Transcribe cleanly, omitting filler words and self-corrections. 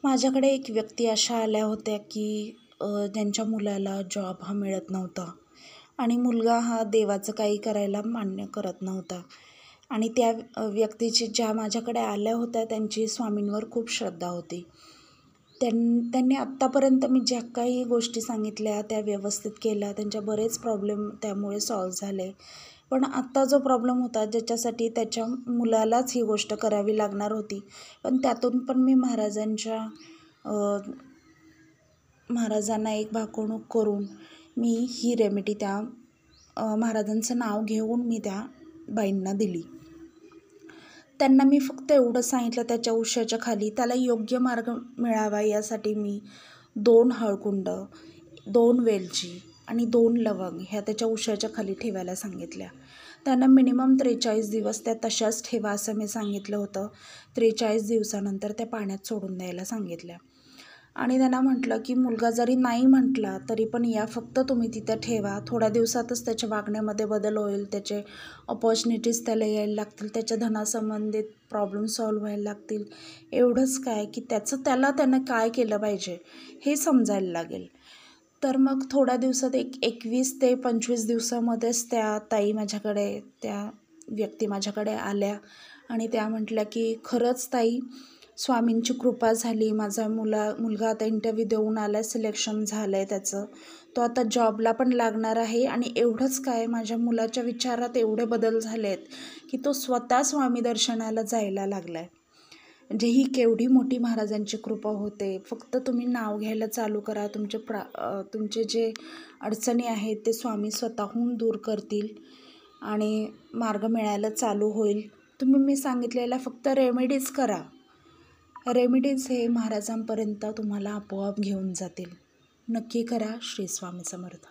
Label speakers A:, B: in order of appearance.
A: माझ्याकडे एक व्यक्ती अशा आल्या होत्या की ज्यांच्या मुलाला जॉब हा मिळत नव्हता आणि मुलगा हा देवाचं काही करायला मान्य करत नव्हता. आणि त्या व्यक्तीची ज्या माझ्याकडे आल्या होत्या त्यांची स्वामींवर खूप श्रद्धा होती. त्यांनी आत्तापर्यंत मी ज्या काही गोष्टी सांगितल्या त्या व्यवस्थित केल्या. त्यांच्या बरेच प्रॉब्लेम त्यामुळे सॉल्व्ह झाले. पण आत्ता जो प्रॉब्लेम होता ज्याच्यासाठी त्याच्या मुलालाच ही गोष्ट करावी लागणार होती, पण त्यातून पण मी महाराजांना एक भाकणूक करून मी ही रेमेडी त्या महाराजांचं नाव घेऊन मी त्या बाईंना दिली. त्यांना मी फक्त एवढं सांगितलं, त्याच्या उशाच्या खाली त्याला योग्य मार्ग मिळावा यासाठी मी 2 हळकुंड, 2 वेलची आणि 2 लवंग ह्या त्याच्या उशाच्या खाली ठेवायला सांगितल्या. त्यांना मिनिमम 43 दिवस त्या तशाच ठेवा असं मी सांगितलं होतं. 43 दिवसानंतर त्या पाण्यात सोडून द्यायला सांगितल्या. आणि त्यांना म्हटलं की मुलगा जरी नाही म्हटला तरी पण या फक्त तुम्ही तिथं ठेवा. थोड्या दिवसातच त्याच्या वागण्यामध्ये बदल होईल, त्याचे अपॉर्च्युनिटीज त्याला यायला लागतील, त्याच्या धनासंबंधित प्रॉब्लेम सॉल्व्ह व्हायला लागतील. एवढंच काय की त्यानं काय केलं पाहिजे हे समजायला लागेल. तर मग थोड्या दिवसात 21 ते 25 दिवसामध्येच त्या व्यक्ती माझ्याकडे आल्या आणि त्या म्हटल्या की खरंच ताई, स्वामींची कृपा झाली. माझा मुलगा आता इंटरव्ह्यू देऊन आला, सिलेक्शन झालं आहे त्याचं. तो आता जॉबला पण लागणार आहे. आणि एवढंच काय, माझ्या मुलाच्या विचारात एवढे बदल झाले आहेत की तो स्वतः स्वामी दर्शनाला जायला लागला आहे. म्हणजे ही केवढी मोठी महाराजांची कृपा होते. फक्त तुम्ही नाव घ्यायला चालू करा, तुमचे जे अडचणी आहेत ते स्वामी स्वतःहून दूर करतील आणि मार्ग मिळायला चालू होईल. तुम्ही मी सांगितलेल्या फक्त रेमेडीज करा. रेमेडीज हे महाराजांपर्यंत तुम्हाला आपोआप घेऊन जातील. नक्की करा. श्री स्वामी समर्थ.